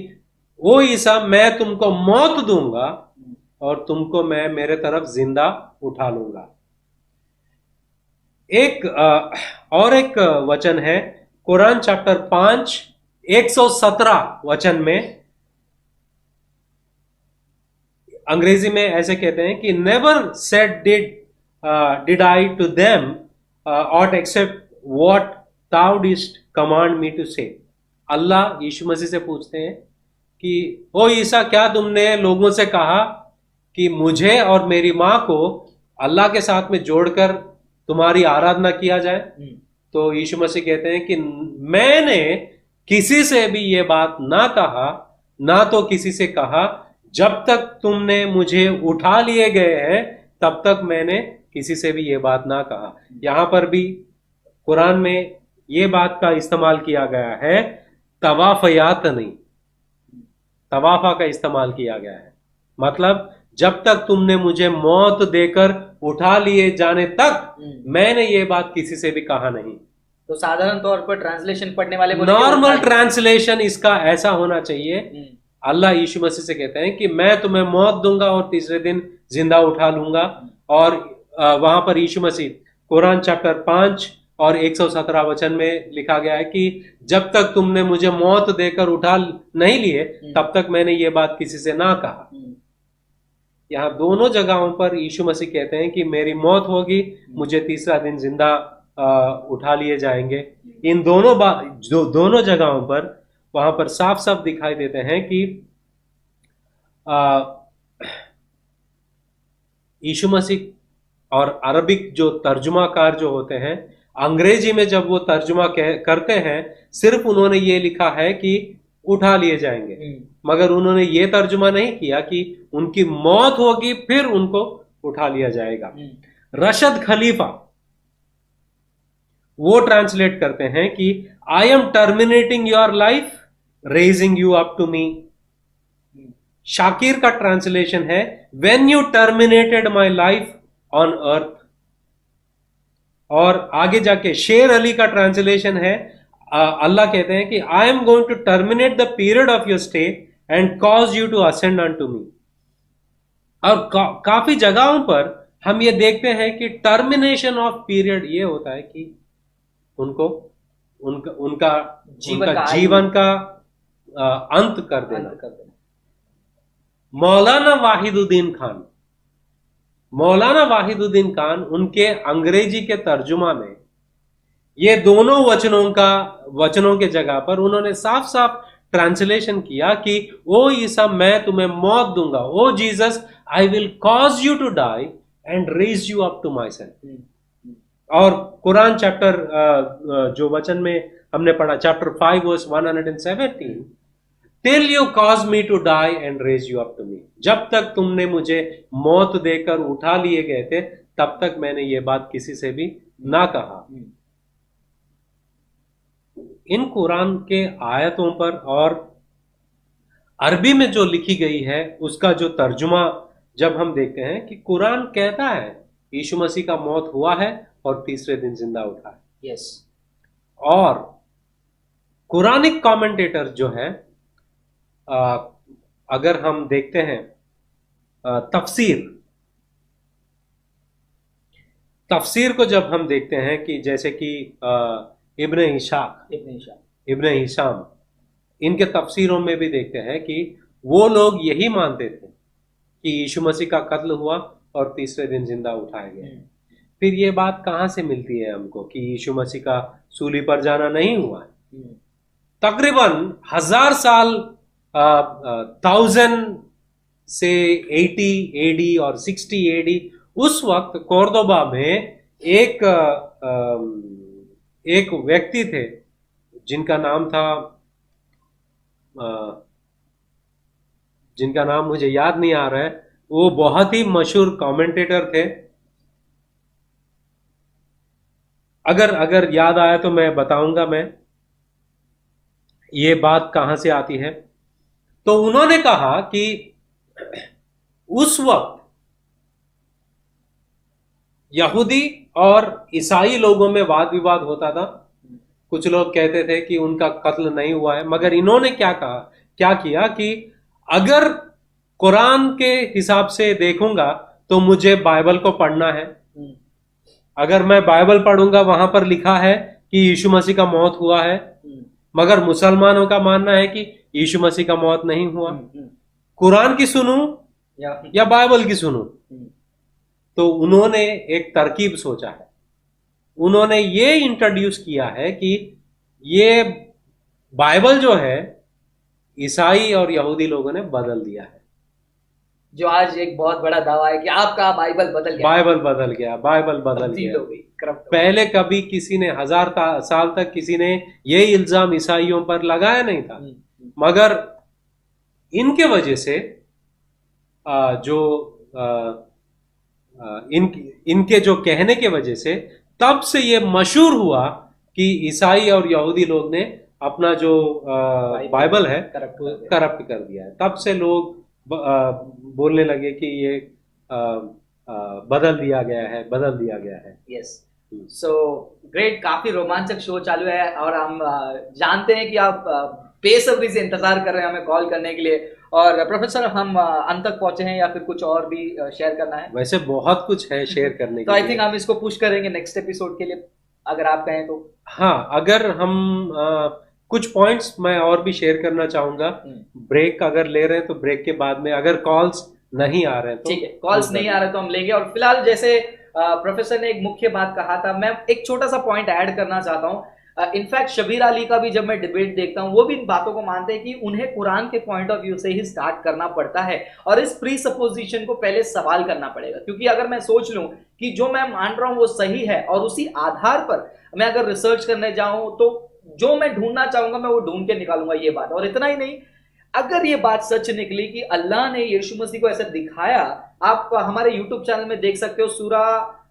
ओ ईसा, मैं तुमको मौत दूंगा और तुमको मैं मेरे तरफ जिंदा उठा लूंगा। एक वचन है कुरान चैप्टर 5 117 वचन में, अंग्रेजी में ऐसे कहते हैं कि never said did I to them aught except what thou didst command me to say। Allah Yeshu Masih से पूछते हैं कि ओ ईसा, क्या तुमने लोगों से कहा कि मुझे और मेरी मां को अल्लाह के साथ में जोड़कर तुम्हारी आराधना किया जाए? तो यीशु मसीह कहते हैं कि मैंने किसी से भी ये बात ना कहा, ना तो किसी से कहा। जब तक तुमने मुझे उठा लिए गए हैं तब तक मैंने किसी से भी ये बात ना कहा। यहां पर भी कुरान में ये बात का इस्तेमाल किया गया है, तवाफयात नहीं, तवाफा का इस्तेमाल किया गया है। मतलब जब तक तुमने मुझे मौत देकर उठा लिए जाने तक मैंने ये बात किसी से भी कहा नहीं। तो साधारण तौर पर ट्रांसलेशन पढ़ने वाले नॉर्मल ट्रांसलेशन इसका ऐसा होना चाहिए, अल्लाह यीशु मसीह से कहते हैं कि मैं तुम्हें मौत दूंगा और तीसरे दिन जिंदा उठा लूंगा। और वहां पर यीशु मसीह कुरान चैप्टर 5 और 117 वचन में लिखा गया है कि जब तक तुमने मुझे मौत देकर उठा नहीं लिए तब तक मैंने ये बात किसी से ना कहा। यहाँ दोनों जगहों पर यीशु मसीह कहते हैं कि मेरी मौत होगी, मुझे तीसरा दिन जिंदा उठा लिए जाएंगे। इन दोनों जो दोनों जगहों पर वहां पर साफ साफ दिखाई देते हैं कि यीशु मसीह और अरबिक जो तर्जुमाकार जो होते हैं, अंग्रेजी में जब वो तर्जुमा करते हैं, सिर्फ उन्होंने ये लिखा है कि उठा लिए जाएंगे, मगर उन्होंने ये तर्जुमा नहीं किया कि उनकी मौत होगी फिर उनको उठा लिया जाएगा। रशद खलीफा वो ट्रांसलेट करते हैं कि I am terminating your life, raising you up to me. Shakir का ट्रांसलेशन है when you terminated my life on earth. और आगे जाके शेर अली का ट्रांसलेशन है, अल्लाह कहते हैं कि I am going to terminate the period of your stay and cause you to ascend on to me. और काफी जगहों पर हम ये देखते हैं कि टर्मिनेशन ऑफ पीरियड ये होता है कि उनको उनका जीवन का अंत कर देना। मौलाना वाहिदुद्दीन खान उनके अंग्रेजी के तर्जुमा में ये दोनों वचनों के जगह पर उन्होंने साफ साफ ट्रांसलेशन किया कि ओ ईसा मैं तुम्हें मौत दूंगा, ओ Jesus I will cause you to die and raise you up to myself. और कुरान चैप्टर जो वचन में हमने पढ़ा, chapter 5 verse 117, till you cause me to die and raise you up to me. जब तक तुमने मुझे मौत देकर उठा लिए गए थे तब तक मैंने ये बात किसी से भी ना कहा। इन कुरान के आयतों पर और अरबी में जो लिखी गई है उसका जो तर्जुमा जब हम देखते हैं कि कुरान कहता है यीशु मसीह का मौत हुआ है और तीसरे दिन जिंदा उठा है। यस। और कुरानिक कमेंटेटर जो है, अगर हम देखते हैं तफसीर को जब हम देखते हैं कि जैसे कि इब्न हिशाम इनके तफसीरों में भी देखते हैं कि वो लोग यही मानते थे कि यीशु मसीह का कत्ल हुआ और तीसरे दिन जिंदा उठाया गया। फिर ये बात कहाँ से मिलती है हमको कि यीशु मसीह का सूली पर जाना नहीं हुआ है? तकरीबन 1000 साल 1000 से 80 एडी और 60 एडी उस वक्त कोर्दोबा में एक व्यक्ति थे जिनका नाम मुझे याद नहीं आ रहा है। वो बहुत ही मशहूर कमेंटेटर थे। अगर याद आया तो मैं बताऊंगा मैं ये बात कहां से आती है। तो उन्होंने कहा कि उस वक्त यहूदी और ईसाई लोगों में वाद विवाद होता था। कुछ लोग कहते थे कि उनका कत्ल नहीं हुआ है, मगर इन्होंने क्या किया कि अगर कुरान के हिसाब से देखूंगा तो मुझे बाइबल को पढ़ना है। अगर मैं बाइबल पढ़ूंगा वहां पर लिखा है कि यीशु मसीह का मौत हुआ है, मगर मुसलमानों का मानना है कि यीशु मसीह का मौत नहीं हुआ। कुरान की सुनूं या बाइबल की सुनूं? तो उन्होंने एक तरकीब सोचा है। उन्होंने ये इंट्रोड्यूस किया है कि ये बाइबल जो है ईसाई और यहूदी लोगों ने बदल दिया है। जो आज एक बहुत बड़ा दावा है कि आपका बाइबल बदल गया। बाइबल बदल गया। पहले कभी किसी ने 1000 साल तक किसी ने ये इल्जाम ईसाइयों पर लगाया नहीं था, मगर इनके वजह से इनके जो कहने के वजह से तब से ये मशहूर हुआ कि ईसाई और यहूदी लोग ने अपना जो बाइबल है करप्ट कर दिया है। तब से लोग बोलने लगे कि ये बदल दिया गया है। Yes, so great. काफी रोमांचक शो चालू है और हम जानते हैं कि आप बेसब्री से इंतजार कर रहे हैं हमें कॉल करने के लिए। और प्रोफेसर, हम अंत तक पहुंचे हैं या फिर कुछ और भी शेयर करना है? वैसे बहुत कुछ है शेयर करने के लिए। तो आई थिंक हम इसको पुश करेंगे नेक्स्ट एपिसोड के लिए। अगर आप कहें तो। हाँ, अगर हम कुछ पॉइंट्स मैं और भी शेयर करना चाहूंगा। ब्रेक अगर ले रहे हैं तो ब्रेक के बाद में, अगर कॉल्स नहीं आ रहे हैं तो ठीक है, कॉल्स नहीं आ रहे तो हम लेंगे। और फिलहाल जैसे प्रोफेसर ने एक मुख्य बात कहा था, मैं एक छोटा सा पॉइंट ऐड करना चाहता हूँ। इनफैक्ट शबीर अली का भी जब मैं डिबेट देखता हूं, वो भी इन बातों को मानते हैं कि उन्हें कुरान के पॉइंट ऑफ व्यू से ही स्टार्ट करना पड़ता है और इस प्री सपोजिशन को पहले सवाल करना पड़ेगा। क्योंकि अगर मैं सोच लूं कि जो मैं मान रहा हूं वो सही है और उसी आधार पर मैं अगर रिसर्च करने जाऊं तो जो मैं ढूंढना चाहूंगा मैं वो ढूंढ के निकालूंगा, ये बात। और इतना ही नहीं, अगर ये बात सच निकली कि अल्लाह ने यीशु मसीह को ऐसा दिखाया, आप हमारे यूट्यूब चैनल में देख सकते हो, सूरा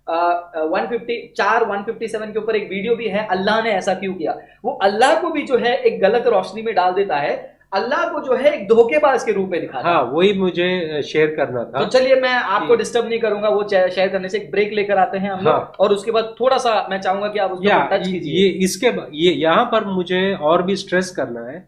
157 के ऊपर एक वीडियो भी है, अल्लाह ने ऐसा क्यों किया। वो अल्लाह को भी जो है एक गलत रोशनी में डाल देता है, अल्लाह को जो है एक धोखेबाज के रूप में दिखाता है। हाँ, वही मुझे शेयर करना था। तो चलिए, मैं आपको डिस्टर्ब नहीं करूंगा वो शेयर करने से। एक ब्रेक लेकर आते हैं हम लोग। हाँ। और उसके बाद थोड़ा सा मैं चाहूंगा कि आप उसको टच कीजिए। ये यहाँ पर मुझे और भी स्ट्रेस करना है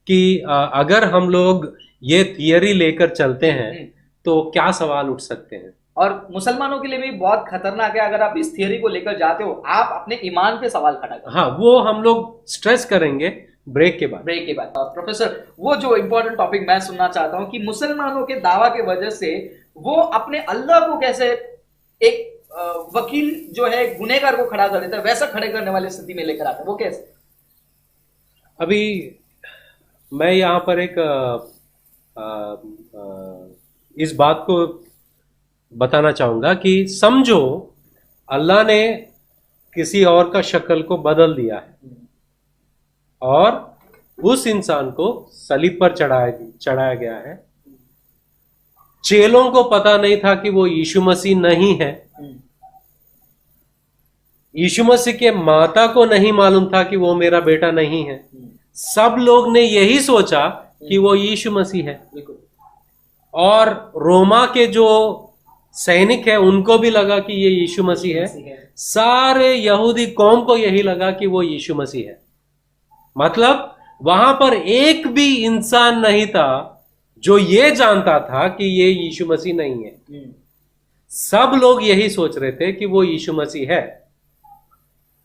कि अगर हम लोग ये थियरी लेकर चलते हैं तो क्या सवाल उठ सकते हैं। और मुसलमानों के लिए भी बहुत खतरनाक है अगर आप इस थियरी को लेकर जाते हो, आप अपने ईमान पे सवाल खड़ा करते हो। हाँ, वो हम लोग स्ट्रेस करेंगे ब्रेक के बाद। प्रोफेसर, वो जो इंपॉर्टेंट टॉपिक मैं सुनना चाहता हूं कि मुसलमानों के दावा के वजह से वो अपने अल्लाह को कैसे एक वकील जो है गुनहगार को खड़ा कर देता है, वैसा खड़े करने वाली स्थिति में लेकर आता है, वो कैसे? अभी मैं यहाँ पर एक इस बात को बताना चाहूंगा कि समझो अल्लाह ने किसी और का शक्ल को बदल दिया है और उस इंसान को सलीब पर चढ़ाया गया है। चेलों को पता नहीं था कि वो यीशु मसीह नहीं है। यीशु मसीह के माता को नहीं मालूम था कि वो मेरा बेटा नहीं है। सब लोग ने यही सोचा कि वो यीशु मसीह है। और रोमा के जो सैनिक है उनको भी लगा कि ये यीशु मसीह है। सारे यहूदी कौम को यही लगा कि वो यीशु मसीह है। मतलब वहां पर एक भी इंसान नहीं था जो ये जानता था कि ये यीशु मसीह नहीं है। सब लोग यही सोच रहे थे कि वो यीशु मसीह है।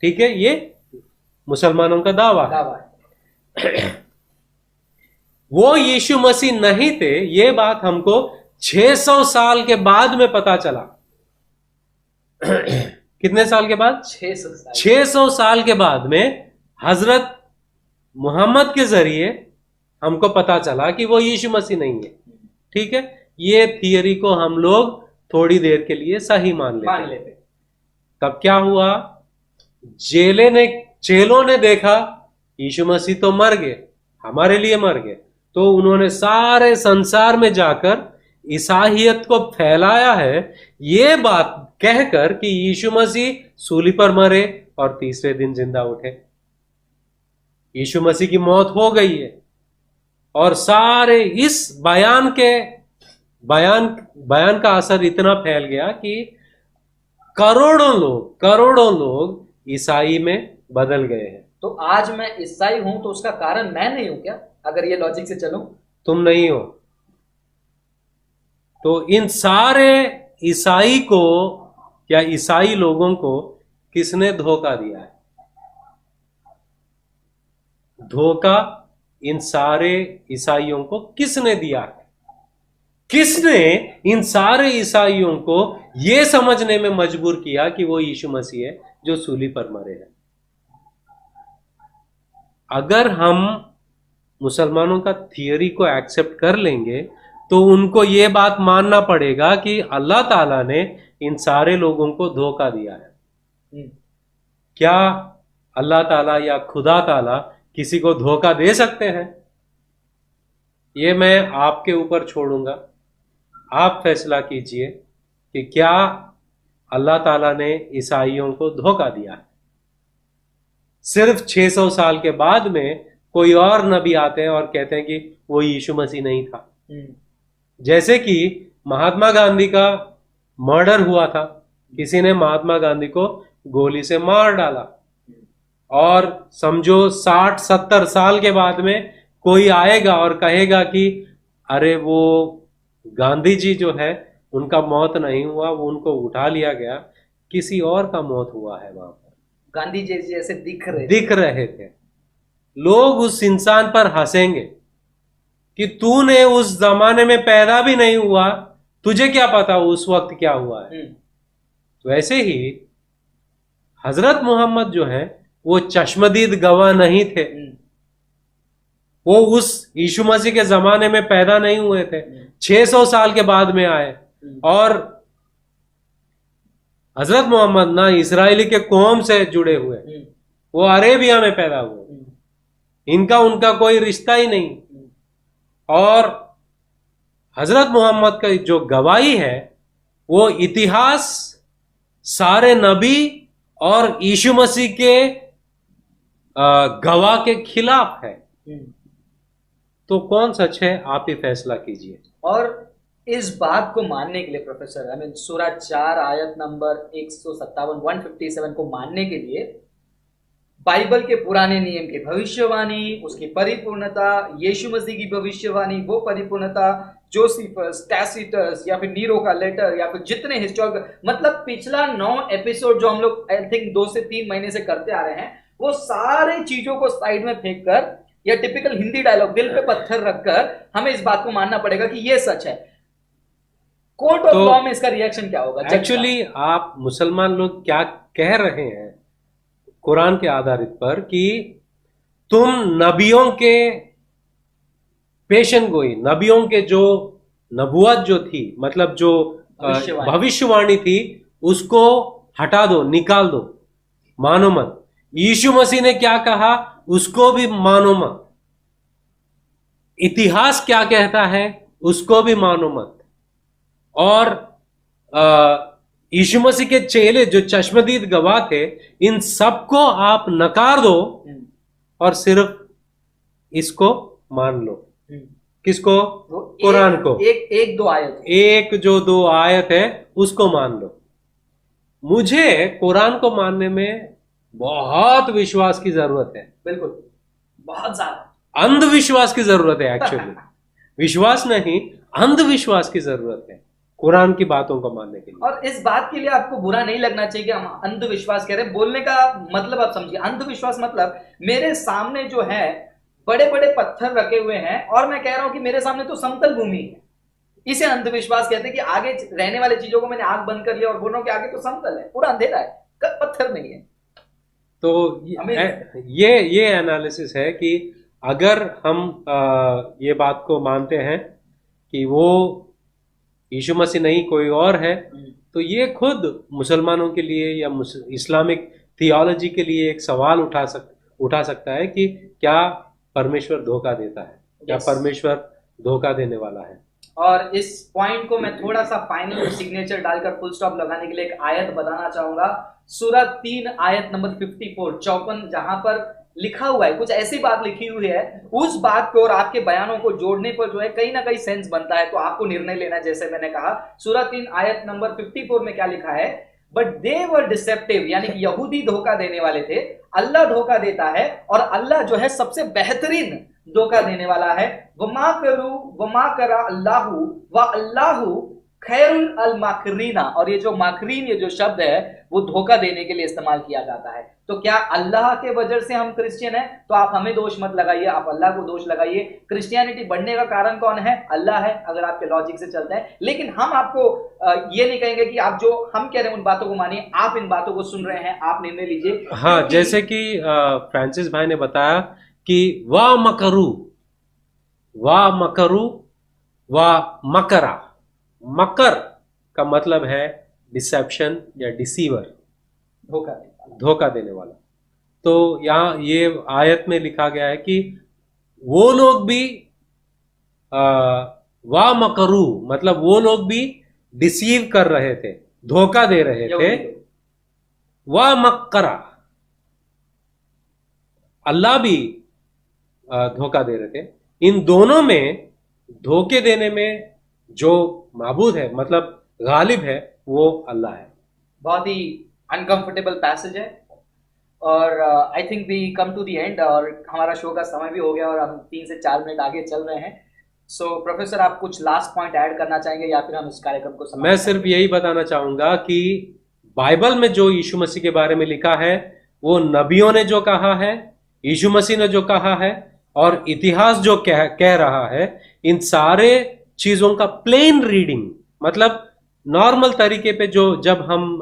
ठीक है, ये मुसलमानों का दावा है। वो यीशु मसीह नहीं थे, ये बात हमको 600 साल के बाद में पता चला। कितने साल के बाद? 600 साल के बाद में हजरत मोहम्मद के जरिए हमको पता चला कि वो यीशु मसीह नहीं है। ठीक है, ये थियरी को हम लोग थोड़ी देर के लिए सही मान लेते। तब क्या हुआ? चेलों ने देखा यीशु मसीह तो मर गए, हमारे लिए मर गए। तो उन्होंने सारे संसार में जाकर ईसाइयत को फैलाया है ये बात कहकर कि यीशु मसीह सूली पर मरे और तीसरे दिन जिंदा उठे। यीशु मसीह की मौत हो गई है। और सारे इस बयान का असर इतना फैल गया कि करोड़ों लोग ईसाई में बदल गए हैं। तो आज मैं ईसाई हूं तो उसका कारण मैं नहीं हूं क्या? अगर ये लॉजिक से चलूं, तुम नहीं हो। तो इन सारे ईसाई को या ईसाई लोगों को किसने धोखा दिया है? धोखा इन सारे ईसाइयों को किसने दिया है? किसने इन सारे ईसाइयों को यह समझने में मजबूर किया कि वो यीशु मसीह है जो सूली पर मरे हैं? अगर हम मुसलमानों का थियरी को एक्सेप्ट कर लेंगे तो उनको ये बात मानना पड़ेगा कि अल्लाह ताला ने इन सारे लोगों को धोखा दिया है। क्या अल्लाह ताला या खुदा ताला किसी को धोखा दे सकते हैं? ये मैं आपके ऊपर छोड़ूंगा, आप फैसला कीजिए कि क्या अल्लाह ताला ने ईसाइयों को धोखा दिया है। सिर्फ 600 साल के बाद में कोई और नबी आते हैं और कहते हैं कि वो यीशु मसीह नहीं था। जैसे कि महात्मा गांधी का मर्डर हुआ था, किसी ने महात्मा गांधी को गोली से मार डाला और समझो 60-70 साल के बाद में कोई आएगा और कहेगा कि अरे वो गांधी जी जो है उनका मौत नहीं हुआ, वो उनको उठा लिया गया, किसी और का मौत हुआ है वहां पर। गांधी जी जैसे दिख रहे थे। लोग उस इंसान पर हंसेंगे कि तूने उस जमाने में पैदा भी नहीं हुआ, तुझे क्या पता उस वक्त क्या हुआ है। वैसे ही हजरत मोहम्मद जो है वो चश्मदीद गवाह नहीं थे, वो उस यीशु मसीह के जमाने में पैदा नहीं हुए थे, 600 साल के बाद में आए। और हजरत मोहम्मद ना इस्राएली के कौम से जुड़े हुए, वो अरेबिया में पैदा हुए, इनका उनका कोई रिश्ता ही नहीं। और हजरत मोहम्मद का जो गवाही है वो इतिहास सारे नबी और यीशु मसीह के गवाह के खिलाफ है। तो कौन सच है, आप ही फैसला कीजिए। और इस बात को मानने के लिए प्रोफेसर, सूरा 4 आयत नंबर 157 157 को मानने के लिए बाइबल के पुराने नियम की भविष्यवाणी, उसकी परिपूर्णता, यीशु मसीह की भविष्यवाणी, वो परिपूर्णता, जोसेफस, टैसिटस या फिर नीरो का लेटर या फिर जितने हिस्टोरिकल, मतलब पिछला 9 एपिसोड जो हम लोग आई थिंक 2 से 3 महीने से करते आ रहे हैं, वो सारे चीजों को साइड में फेंक कर, या टिपिकल हिंदी डायलॉग दिल पे पत्थर रखकर हमें इस बात को मानना पड़ेगा कि ये सच है। कोर्ट ऑफ लॉ में इसका रिएक्शन क्या होगा? एक्चुअली आप मुसलमान लोग क्या कह रहे हैं कुरान के आधारित पर कि तुम नबियों के पेशन गोई, नबियों के जो नबुवत जो थी, मतलब जो भविष्यवाणी थी, उसको हटा दो, निकाल दो, मानो मत। यीशु मसीह ने क्या कहा उसको भी मानो मत, इतिहास क्या कहता है उसको भी मानो मत। और यीशु मसीह के चेले जो चश्मदीद गवाह थे, इन सबको आप नकार दो और सिर्फ इसको मान लो। किसको? कुरान को। एक दो आयत, एक जो 2 आयत है उसको मान लो। मुझे कुरान को मानने में बहुत विश्वास की जरूरत है। बिल्कुल, बहुत ज्यादा अंधविश्वास की जरूरत है एक्चुअली। विश्वास नहीं, अंधविश्वास की जरूरत है कुरान की बातों को मानने के लिए। और इस बात के लिए आपको बुरा नहीं लगना चाहिए कि हम अंधविश्वास कह रहे हैं। बोलने का मतलब आप समझिए, अंधविश्वास मतलब मेरे सामने जो है बड़े बड़े पत्थर रखे हुए हैं और मैं कह रहा हूं कि मेरे सामने तो समतल भूमि है, इसे अंधविश्वास कहते हैं। कि आगे रहने वाले चीजों को मैंने आंख बंद कर लिया और बोल रहा हूं कि आगे तो समतल है, पूरा अंधेरा है, पत्थर नहीं है। तो ये एनालिसिस है कि अगर हम ये बात को मानते हैं कि वो यीशु मसीह नहीं कोई और है, तो ये खुद मुसलमानों के लिए या इस्लामिक थियोलॉजी के लिए एक सवाल उठा सकता है कि क्या परमेश्वर धोखा देता है, क्या परमेश्वर धोखा देने वाला है। और इस पॉइंट को मैं थोड़ा सा फाइनल सिग्नेचर डालकर फुल स्टॉप लगाने के लिए एक आयत बताना चाहूंगा। सूरा 3 आयत नंबर 54 जहां पर लिखा हुआ है, कुछ ऐसी बात लिखी हुई है, उस बात को और आपके बयानों को जोड़ने पर जो है कहीं ना कहीं सेंस बनता है। तो आपको निर्णय लेना, जैसे मैंने कहा सूरा 3 आयत नंबर 54 में क्या लिखा है, बट दे वर डिसेप्टिव, यानी कि यहूदी धोखा देने वाले थे, अल्लाह धोखा देता है और अल्लाह जो है सबसे बेहतरीन धोखा देने वाला है। वमा करू वमा करा अल्लाहु व अल्लाहु खैरुल अल माकरीना। और ये जो माकरीन, ये जो शब्द है वो धोखा देने के लिए इस्तेमाल किया जाता है। तो क्या अल्लाह के वजह से हम क्रिश्चियन हैं? तो आप हमें दोष मत लगाइए, आप अल्लाह को दोष लगाइए। क्रिश्चियनिटी बढ़ने का कारण कौन है? अल्लाह है, अगर आपके लॉजिक से चलते हैं। लेकिन हम आपको ये नहीं कहेंगे कि आप जो हम कह रहे हैं उन बातों को मानिए, आप इन बातों को सुन रहे हैं, आप निर्णय लीजिए। हाँ, जैसे कि फ्रांसिस भाई ने बताया कि वाह मकरू वाह मकरा, मकर का मतलब है डिसेप्शन या डिसीवर, धोखा देने वाला। तो यहाँ ये आयत में लिखा गया है कि वो लोग भी वाह मकरू, मतलब वो लोग भी डिसीव कर रहे थे, धोखा दे रहे थे। वाह मकरा, अल्लाह भी धोखा दे रहे थे। इन दोनों में धोखे देने में जो माबूद है, मतलब गालिब है, वो अल्लाह है। बहुत ही अनकंफर्टेबल पैसेज है और I think we come to the end, और हमारा शो का समय भी हो गया और हम 3 से 4 मिनट आगे चल रहे हैं। सो प्रोफेसर, आप कुछ लास्ट पॉइंट ऐड करना चाहेंगे या फिर हम इस कार्यक्रम को मैं सिर्फ यही बताना चाहूंगा कि बाइबल में जो यीशु मसीह के बारे में लिखा है वो नबियों ने जो कहा है, यीशु मसीह ने जो कहा है, और इतिहास जो कह रहा है, इन सारे चीजों का प्लेन रीडिंग, मतलब नॉर्मल तरीके पे जो जब हम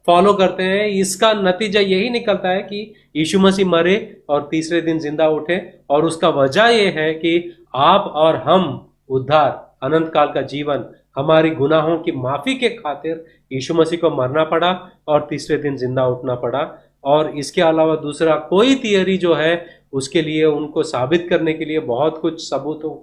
फॉलो करते हैं, इसका नतीजा यही निकलता है कि यीशु मसीह मरे और तीसरे दिन जिंदा उठे। और उसका वजह यह है कि आप और हम उद्धार, अनंत काल का जीवन, हमारी गुनाहों की माफी के खातिर यीशु मसीह को मरना पड़ा और तीसरे दिन जिंदा उठना पड़ा। और इसके अलावा दूसरा कोई थियरी जो है, उसके लिए उनको साबित करने के लिए बहुत कुछ सबूतों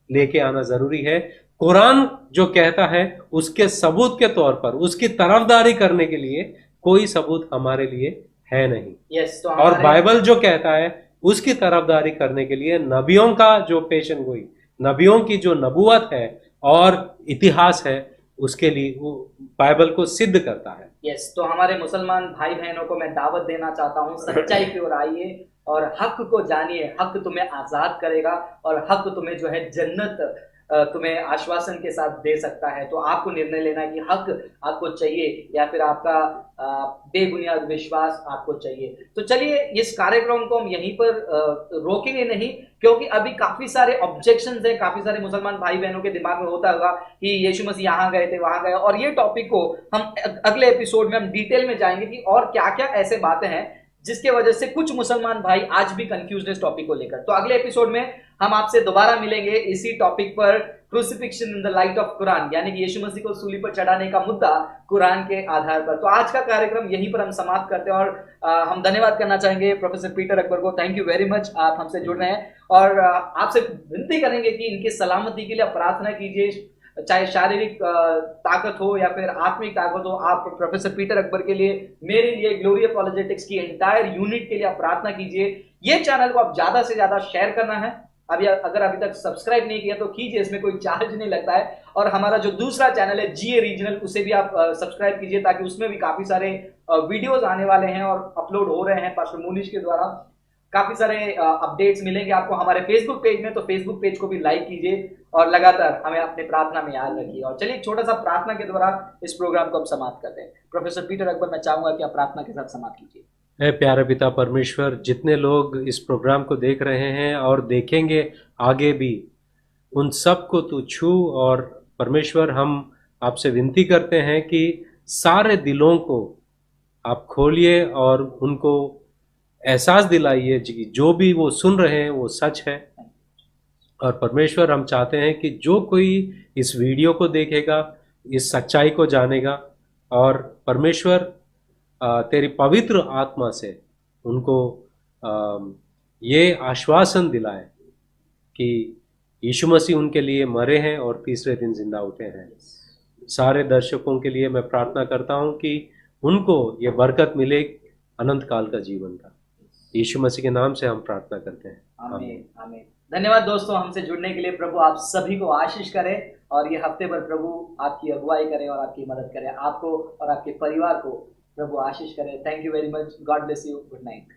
लेके आना जरूरी है। कुरान जो कहता है, उसके सबूत के तौर पर, उसकी तरफदारी करने के लिए कोई सबूत हमारे लिए है नहीं। तो और बाइबल जो कहता है, उसकी तरफदारी करने के लिए नबियों का जो पेशन गोई, नबियों की जो नबूवत है और इतिहास है, उसके लिए वो बाइबल को सिद्ध करता है। तो हमारे मुसलमान भाई बहनों को मैं दावत देना चाहता हूँ, सच्चाई की ओर आइए और हक को जानिए। हक तुम्हें आजाद करेगा और हक तुम्हें जो है जन्नत तुम्हें आश्वासन के साथ दे सकता है। तो आपको निर्णय लेना है कि हक आपको चाहिए या फिर आपका बेबुनियाद विश्वास आपको चाहिए। तो चलिए, इस कार्यक्रम को हम यहीं पर रोकेंगे नहीं, क्योंकि अभी काफी सारे ऑब्जेक्शंस हैं। काफी सारे मुसलमान भाई बहनों के दिमाग में होता होगा कि यीशु मसीह यहाँ गए थे, वहां गए, और ये टॉपिक को हम अगले एपिसोड में हम डिटेल में जाएंगे कि और क्या क्या ऐसे बातें हैं जिसके वजह से कुछ मुसलमान भाई आज भी कंफ्यूज है इस टॉपिक को लेकर। तो अगले एपिसोड में हम आपसे दोबारा मिलेंगे इसी टॉपिक पर, crucifixion in the light of Quran, यानी कि यीशु मसीह को सूली पर चढ़ाने का मुद्दा कुरान के आधार पर। तो आज का कार्यक्रम यहीं पर हम समाप्त करते हैं और हम धन्यवाद करना चाहेंगे प्रोफेसर पीटर अकबर को। थैंक यू वेरी मच, आप हमसे जुड़ रहे हैं, और आपसे विनती करेंगे कि इनकी सलामती के लिए प्रार्थना कीजिए, चाहे शारीरिक ताकत हो या फिर आत्मिक ताकत हो। आप प्रोफेसर पीटर अकबर के लिए, मेरे लिए, ग्लोरी अपॉलोजेटिक्स की एंटायर यूनिट के लिए आप प्रार्थना कीजिए। ये चैनल को आप ज्यादा से ज्यादा शेयर करना है। अगर अभी तक सब्सक्राइब नहीं किया तो कीजिए, इसमें कोई चार्ज नहीं लगता है। और हमारा जो दूसरा चैनल है जीए रीजनल, उसे भी आप सब्सक्राइब कीजिए, ताकि उसमें भी काफी सारे वीडियोस आने वाले हैं और अपलोड हो रहे हैं पास्टर मूनिश के द्वारा। काफी सारे अपडेट्स मिलेंगे आपको हमारे फेसबुक पेज में, तो फेसबुक पेज को भी लाइक कीजिए और लगातार हमें अपने प्रार्थना में याद रखिए। और चलिए, एक छोटा सा प्रार्थना के द्वारा इस प्रोग्राम को हम समाप्त करते हैं। प्रोफेसर पीटर अकबर, मैं चाहूंगा कि आप प्रार्थना के साथ समाप्त कीजिए। है प्यारे पिता परमेश्वर, जितने लोग इस प्रोग्राम को देख रहे हैं और देखेंगे आगे भी, उन सब को तू छू। और परमेश्वर, हम आपसे विनती करते हैं कि सारे दिलों को आप खोलिए और उनको एहसास दिलाइए कि जो भी वो सुन रहे हैं वो सच है। और परमेश्वर, हम चाहते हैं कि जो कोई इस वीडियो को देखेगा, इस सच्चाई को जानेगा, और परमेश्वर तेरी पवित्र आत्मा से उनको ये आश्वासन दिलाए कि यीशु मसीह उनके लिए मरे हैं और तीसरे दिन जिंदा उठे हैं। सारे दर्शकों के लिए मैं प्रार्थना करता हूं कि उनको ये बरकत मिले अनंत काल का जीवन का। यीशु मसीह के नाम से हम प्रार्थना करते हैं, आमीन आमीन। धन्यवाद दोस्तों, हमसे जुड़ने के लिए। प्रभु आप सभी को आशीष करे और ये हफ्ते भर प्रभु आपकी अगुवाई करे और आपकी मदद करे। आपको और आपके परिवार को प्रभु आशीष करे। Thank you very much. God bless you. Good night.